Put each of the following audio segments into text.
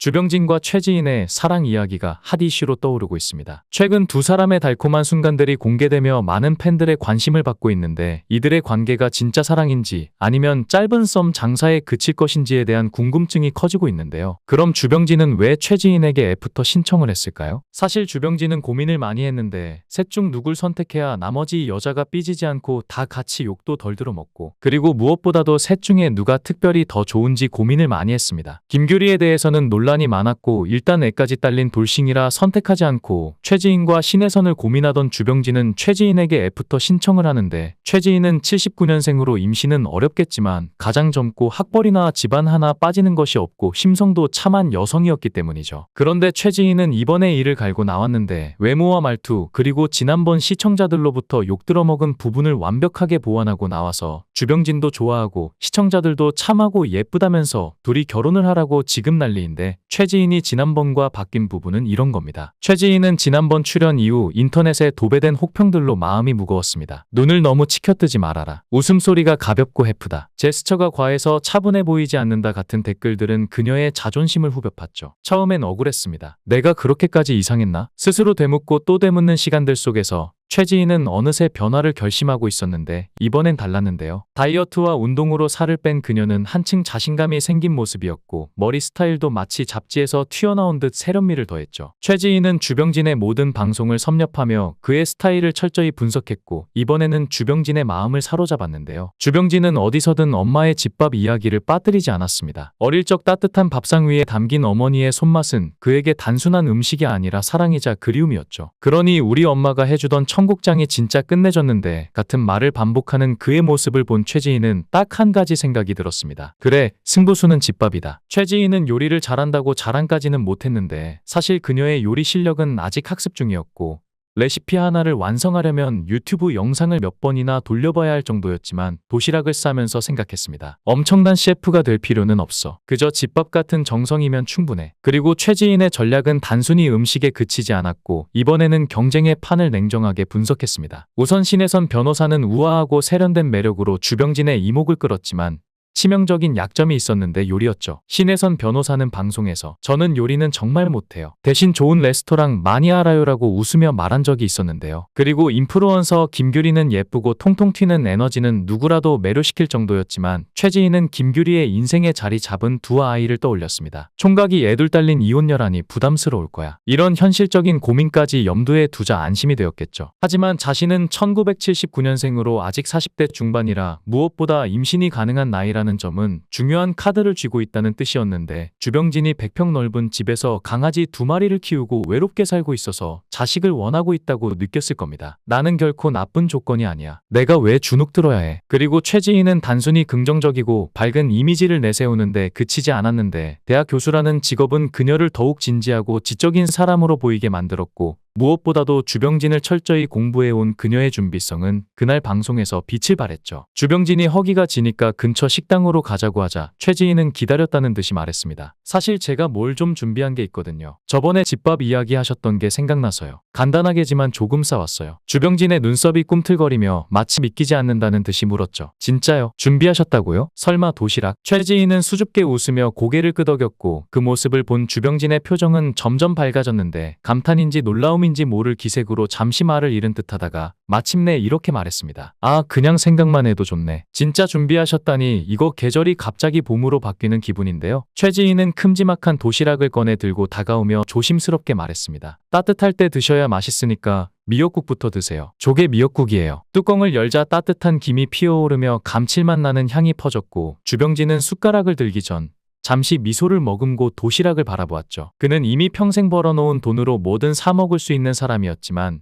주병진과 최지인의 사랑 이야기가 핫 이슈로 떠오르고 있습니다. 최근 두 사람의 달콤한 순간들이 공개되며 많은 팬들의 관심을 받고 있는데 이들의 관계가 진짜 사랑인지 아니면 짧은 썸 장사에 그칠 것인지에 대한 궁금증이 커지고 있는데요. 그럼 주병진은 왜 최지인에게 애프터 신청을 했을까요? 사실 주병진은 고민을 많이 했는데 셋 중 누굴 선택해야 나머지 여자가 삐지지 않고 다 같이 욕도 덜 들어먹고 그리고 무엇보다도 셋 중에 누가 특별히 더 좋은지 고민을 많이 했습니다. 김규리에 대해서는 논란이 많았고 일단 애까지 딸린 돌싱이라 선택하지 않고 최지인과 신혜선을 고민하던 주병진은 최지인에게 애프터 신청을 하는데 최지인은 79년생으로 임신은 어렵겠지만 가장 젊고 학벌이나 집안 하나 빠지는 것이 없고 심성도 참한 여성이었기 때문이죠. 그런데 최지인은 이번에 이를 갈고 나왔는데 외모와 말투 그리고 지난번 시청자들로부터 욕 들어먹은 부분을 완벽하게 보완하고 나와서 주병진도 좋아하고 시청자들도 참하고 예쁘다면서 둘이 결혼을 하라고 지금 난리인데 최지인이 지난번과 바뀐 부분은 이런 겁니다. 최지인은 지난번 출연 이후 인터넷에 도배된 혹평들로 마음이 무거웠습니다. 눈을 너무 치켜뜨지 말아라. 웃음소리가 가볍고 해프다. 제스처가 과해서 차분해 보이지 않는다 같은 댓글들은 그녀의 자존심을 후벼 팠죠. 처음엔 억울했습니다. 내가 그렇게까지 이상했나? 스스로 되묻고 또 되묻는 시간들 속에서 최지인은 어느새 변화를 결심하고 있었는데 이번엔 달랐는데요. 다이어트와 운동으로 살을 뺀 그녀는 한층 자신감이 생긴 모습이었고 머리 스타일도 마치 잡지에서 튀어나온 듯 세련미를 더했죠. 최지인은 주병진의 모든 방송을 섭렵하며 그의 스타일을 철저히 분석했고 이번에는 주병진의 마음을 사로잡았는데요. 주병진은 어디서든 엄마의 집밥 이야기를 빠뜨리지 않았습니다. 어릴 적 따뜻한 밥상 위에 담긴 어머니의 손맛은 그에게 단순한 음식이 아니라 사랑이자 그리움이었죠. 그러니 우리 엄마가 해주던 청국장이 진짜 끝내줬는데 같은 말을 반복하는 그의 모습을 본 최지인은 딱 한 가지 생각이 들었습니다. 그래, 승부수는 집밥이다. 최지인은 요리를 잘한다고 자랑까지는 못했는데 사실 그녀의 요리 실력은 아직 학습 중이었고 레시피 하나를 완성하려면 유튜브 영상을 몇 번이나 돌려봐야 할 정도였지만 도시락을 싸면서 생각했습니다. 엄청난 셰프가 될 필요는 없어. 그저 집밥 같은 정성이면 충분해. 그리고 최지인의 전략은 단순히 음식에 그치지 않았고 이번에는 경쟁의 판을 냉정하게 분석했습니다. 우선 신혜선 변호사는 우아하고 세련된 매력으로 주병진의 이목을 끌었지만 치명적인 약점이 있었는데 요리였죠. 신혜선 변호사는 방송에서 저는 요리는 정말 못해요. 대신 좋은 레스토랑 많이 알아요라고 웃으며 말한 적이 있었는데요. 그리고 인플루언서 김규리는 예쁘고 통통 튀는 에너지는 누구라도 매료시킬 정도였지만 최지인은 김규리의 인생에 자리 잡은 두 아이를 떠올렸습니다. 총각이 애둘 딸린 이혼녀라니 부담스러울 거야. 이런 현실적인 고민까지 염두에 두자 안심이 되었겠죠. 하지만 자신은 1979년생으로 아직 40대 중반이라 무엇보다 임신이 가능한 나이라는 점은 중요한 카드를 쥐고 있다는 뜻이었는데 주병진이 100평 넓은 집에서 강아지 2마리를 키우고 외롭게 살고 있어서 자식을 원하고 있다고 느꼈을 겁니다. 나는 결코 나쁜 조건이 아니야. 내가 왜 주눅 들어야 해. 그리고 최지인은 단순히 긍정적이고 밝은 이미지를 내세우는데 그치지 않았는데 대학 교수라는 직업은 그녀를 더욱 진지하고 지적인 사람으로 보이게 만들었고 무엇보다도 주병진을 철저히 공부해온 그녀의 준비성은 그날 방송에서 빛을 발했죠. 주병진이 허기가 지니까 근처 식당으로 가자고 하자 최지인은 기다렸다는 듯이 말했습니다. 사실 제가 뭘 좀 준비한 게 있거든요. 저번에 집밥 이야기 하셨던 게 생각나서요. 간단하게지만 조금 싸왔어요. 주병진의 눈썹이 꿈틀거리며 마치 믿기지 않는다는 듯이 물었죠. 진짜요? 준비하셨다고요? 설마 도시락? 최지인은 수줍게 웃으며 고개를 끄덕였고 그 모습을 본 주병진의 표정은 점점 밝아졌는데 감탄인지 놀라움인지 모를 기색으로 잠시 말을 잃은 듯하다가 마침내 이렇게 말했습니다. 아, 그냥 생각만 해도 좋네. 진짜 준비하셨다니 이거 계절이 갑자기 봄으로 바뀌는 기분인데요. 최지인은 큼지막한 도시락을 꺼내 들고 다가오며 조심스럽게 말했습니다. 따뜻할 때 드셔야 맛있으니까 미역국부터 드세요. 조개 미역국이에요. 뚜껑을 열자 따뜻한 김이 피어오르며 감칠맛 나는 향이 퍼졌고 주병진은 숟가락을 들기 전 잠시 미소를 머금고 도시락을 바라보았죠. 그는 이미 평생 벌어놓은 돈으로 뭐든 사 먹을 수 있는 사람이었지만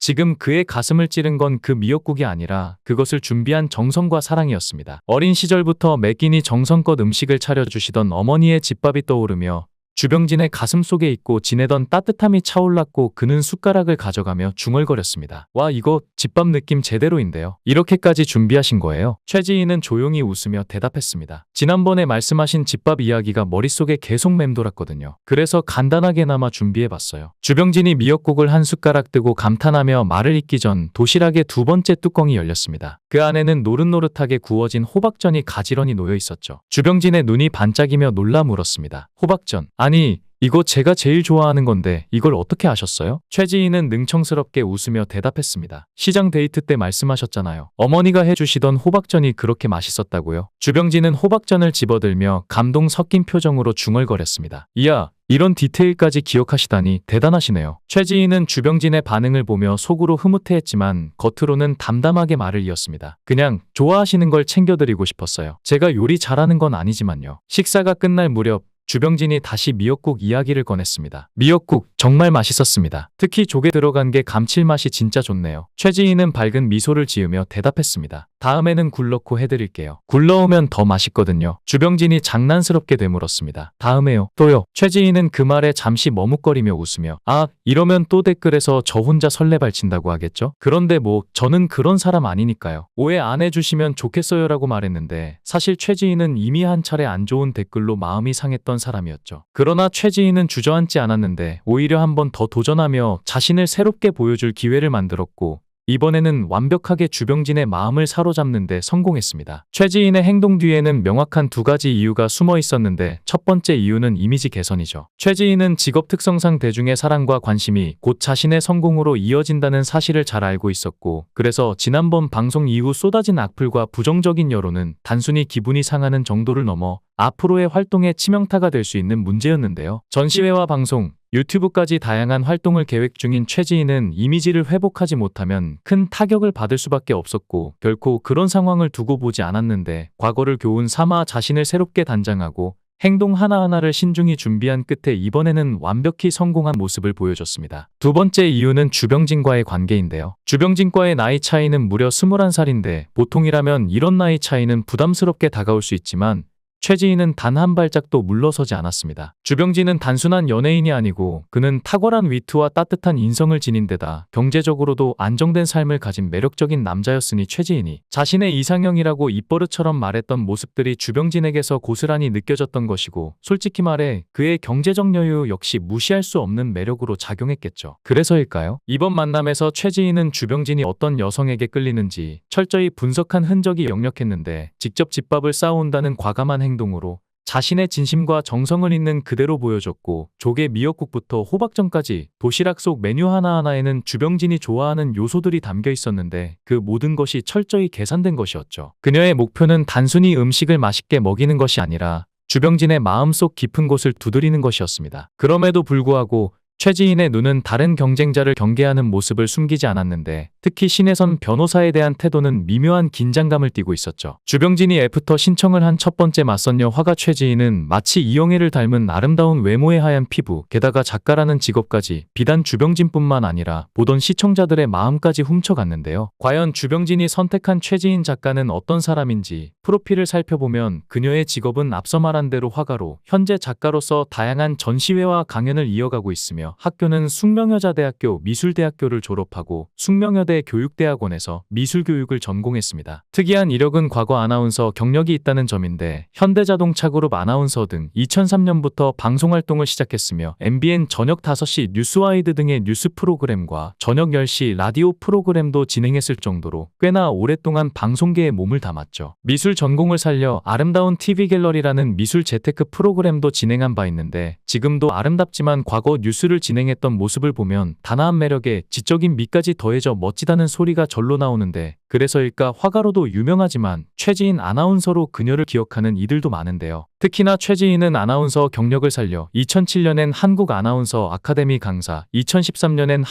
지금 그의 가슴을 찌른 건 그 미역국이 아니라 그것을 준비한 정성과 사랑이었습니다. 어린 시절부터 매 끼니 정성껏 음식을 차려주시던 어머니의 집밥이 떠오르며 주병진의 가슴 속에 있고 지내던 따뜻함이 차올랐고 그는 숟가락을 가져가며 중얼거렸습니다. 와, 이거 집밥 느낌 제대로인데요. 이렇게까지 준비하신 거예요? 최지인은 조용히 웃으며 대답했습니다. 지난번에 말씀하신 집밥 이야기가 머릿속에 계속 맴돌았거든요. 그래서 간단하게나마 준비해봤어요. 주병진이 미역국을 한 숟가락 뜨고 감탄하며 말을 잇기 전 도시락의 두 번째 뚜껑이 열렸습니다. 그 안에는 노릇노릇하게 구워진 호박전이 가지런히 놓여 있었죠. 주병진의 눈이 반짝이며 놀라 물었습니다. 호박전? 아니 아니, 이거 제가 제일 좋아하는 건데 이걸 어떻게 아셨어요? 최지희는 능청스럽게 웃으며 대답했습니다. 시장 데이트 때 말씀하셨잖아요. 어머니가 해주시던 호박전이 그렇게 맛있었다고요? 주병진은 호박전을 집어들며 감동 섞인 표정으로 중얼거렸습니다. 이야, 이런 디테일까지 기억하시다니 대단하시네요. 최지희는 주병진의 반응을 보며 속으로 흐뭇해했지만 겉으로는 담담하게 말을 이었습니다. 그냥 좋아하시는 걸 챙겨드리고 싶었어요. 제가 요리 잘하는 건 아니지만요. 식사가 끝날 무렵 주병진이 다시 미역국 이야기를 꺼냈습니다. 미역국 정말 맛있었습니다. 특히 조개 들어간 게 감칠맛이 진짜 좋네요. 최지희는 밝은 미소를 지으며 대답했습니다. 다음에는 굴 넣고 해드릴게요. 굴 넣으면 더 맛있거든요. 주병진이 장난스럽게 되물었습니다. 다음에요. 또요. 최지희는 그 말에 잠시 머뭇거리며 웃으며 아, 이러면 또 댓글에서 저 혼자 설레발친다고 하겠죠? 그런데 뭐 저는 그런 사람 아니니까요. 오해 안 해주시면 좋겠어요라고 말했는데 사실 최지희는 이미 한 차례 안 좋은 댓글로 마음이 상했던 사람이었죠. 그러나 최지희는 주저앉지 않았는데 오히려 한 번 더 도전하며 자신을 새롭게 보여줄 기회를 만들었고 이번에는 완벽하게 주병진의 마음을 사로잡는 데 성공했습니다. 최지인의 행동 뒤에는 명확한 두 가지 이유가 숨어 있었는데 첫 번째 이유는 이미지 개선이죠. 최지인은 직업 특성상 대중의 사랑과 관심이 곧 자신의 성공으로 이어진다는 사실을 잘 알고 있었고 그래서 지난번 방송 이후 쏟아진 악플과 부정적인 여론은 단순히 기분이 상하는 정도를 넘어 앞으로의 활동에 치명타가 될 수 있는 문제였는데요. 전시회와 방송, 유튜브까지 다양한 활동을 계획 중인 최지인은 이미지를 회복하지 못하면 큰 타격을 받을 수밖에 없었고 결코 그런 상황을 두고 보지 않았는데 과거를 교훈 삼아 자신을 새롭게 단장하고 행동 하나하나를 신중히 준비한 끝에 이번에는 완벽히 성공한 모습을 보여줬습니다. 두 번째 이유는 주병진과의 관계인데요. 주병진과의 나이 차이는 무려 21살인데 보통이라면 이런 나이 차이는 부담스럽게 다가올 수 있지만 최지인은 단 한 발짝도 물러서지 않았습니다. 주병진은 단순한 연예인이 아니고 그는 탁월한 위트와 따뜻한 인성을 지닌 데다 경제적으로도 안정된 삶을 가진 매력적인 남자였으니 최지인이 자신의 이상형이라고 입버릇처럼 말했던 모습들이 주병진에게서 고스란히 느껴졌던 것이고 솔직히 말해 그의 경제적 여유 역시 무시할 수 없는 매력으로 작용했겠죠. 그래서일까요? 이번 만남에서 최지인은 주병진이 어떤 여성에게 끌리는지 철저히 분석한 흔적이 역력했는데 직접 집밥을 싸온다는 과감한 행동으로 자신의 진심과 정성을 있는 그대로 보여줬고 조개 미역국부터 호박전까지 도시락 속 메뉴 하나하나에는 주병진이 좋아하는 요소들이 담겨 있었는데 그 모든 것이 철저히 계산된 것이었죠. 그녀의 목표는 단순히 음식을 맛있게 먹이는 것이 아니라 주병진의 마음속 깊은 곳을 두드리는 것이었습니다. 그럼에도 불구하고 최지인의 눈은 다른 경쟁자를 경계하는 모습을 숨기지 않았는데 특히 신혜선 변호사에 대한 태도는 미묘한 긴장감을 띠고 있었죠. 주병진이 애프터 신청을 한 첫 번째 맞선녀 화가 최지인은 마치 이영애를 닮은 아름다운 외모의 하얀 피부, 게다가 작가라는 직업까지 비단 주병진뿐만 아니라 보던 시청자들의 마음까지 훔쳐갔는데요. 과연 주병진이 선택한 최지인 작가는 어떤 사람인지 프로필을 살펴보면 그녀의 직업은 앞서 말한 대로 화가로 현재 작가로서 다양한 전시회와 강연을 이어가고 있으며 학교는 숙명여자대학교 미술대학교를 졸업하고 숙명여대 교육대학원에서 미술교육을 전공했습니다. 특이한 이력은 과거 아나운서 경력이 있다는 점인데 현대자동차그룹 아나운서 등 2003년부터 방송활동을 시작했으며 MBN 저녁 5시 뉴스와이드 등의 뉴스 프로그램과 저녁 10시 라디오 프로그램도 진행했을 정도로 꽤나 오랫동안 방송계에 몸을 담았죠. 미술 전공을 살려 아름다운 TV갤러리라는 미술 재테크 프로그램도 진행한 바 있는데 지금도 아름답지만 과거 뉴스를 진행했던 모습을 보면 단아한 매력에 지적인 미까지 더해져 멋지다는 소리가 절로 나오는데 그래서일까 화가로도 유명하지만 최지인 아나운서로 그녀를 기억하는 이들도 많은데요. 특히나 최지인은 아나운서 경력을 살려 2007년엔 한국아나운서 아카데미 강사, 2013년엔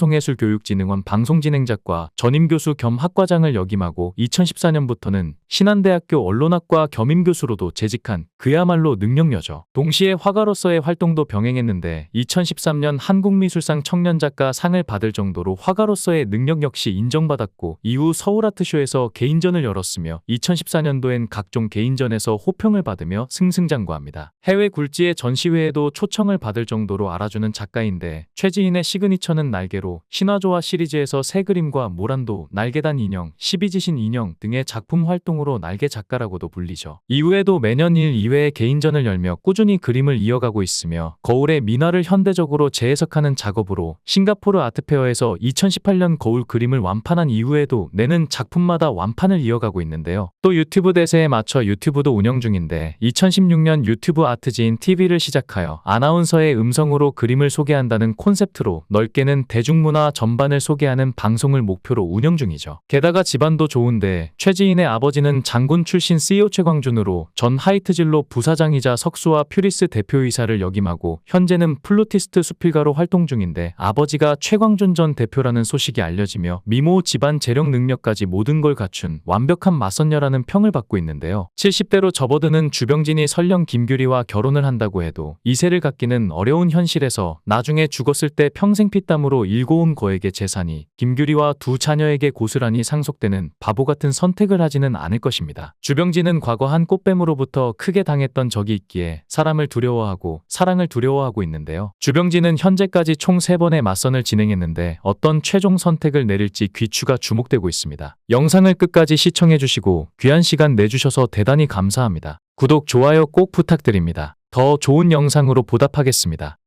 한국방송예술교육진흥원 방송진행작과 전임교수 겸 학과장을 역임하고 2014년부터는 신한대학교 언론학과 겸임교수로도 재직한 그야말로 능력녀죠. 동시에 화가로서의 활동도 병행했는데 2013년 한국미술상 청년작가 상을 받을 정도로 화가로서의 능력 역시 인정받았고 이후 서울아트쇼에서 개인전을 열었으며 2014년도엔 각종 개인전에서 호평을 받으며 승승장구합니다. 해외 굴지의 전시회에도 초청을 받을 정도로 알아주는 작가인데 최지인의 시그니처는 날개로 신화조화 시리즈에서 새 그림과 모란도, 날개단 인형, 12지신 인형 등의 작품 활동으로 날개 작가라고도 불리죠. 이후에도 매년 1, 2회의 개인전을 열며 꾸준히 그림을 이어가고 있으며 거울의 민화를 현대적으로 재해석하는 작업으로 싱가포르 아트페어에서 2018년 거울 그림을 완판한 이후에도 매는 작품마다 완판을 이어가고 있는데요. 또 유튜브 대세에 맞춰 유튜브도 운영 중인데 2016년 유튜브 아트지인 TV를 시작하여 아나운서의 음성으로 그림을 소개한다는 콘셉트로 넓게는 대중문화 전반을 소개하는 방송을 목표로 운영 중이죠. 게다가 집안도 좋은데 최지인의 아버지는 장군 출신 CEO 최광준으로 전 하이트진로 부사장이자 석수와 퓨리스 대표이사를 역임하고 현재는 플루티스트 수필가로 활동 중인데 아버지가 최광준 전 대표라는 소식이 알려지며 미모, 집안, 재력 능력까지 모든 걸 갖춘 완벽한 맞선녀라는 평을 받고 있는데요. 70대로 접어드는 주병진이 설령 김규리와 결혼을 한다고 해도 이세를 갖기는 어려운 현실에서 나중에 죽었을 때 평생 피땀으로 일궈온 거액의 재산이 김규리와 두 자녀에게 고스란히 상속되는 바보 같은 선택을 하지는 않을 것입니다. 주병진은 과거 한 꽃뱀으로부터 크게 당했던 적이 있기에 사람을 두려워하고 사랑을 두려워하고 있는데요. 주병진은 현재까지 총 3번의 맞선을 진행했는데 어떤 최종 선택을 내릴지 귀추가 주목되고 있습니다. 영상을 끝까지 시청해주시고 귀한 시간 내주셔서 대단히 감사합니다. 구독, 좋아요 꼭 부탁드립니다. 더 좋은 영상으로 보답하겠습니다.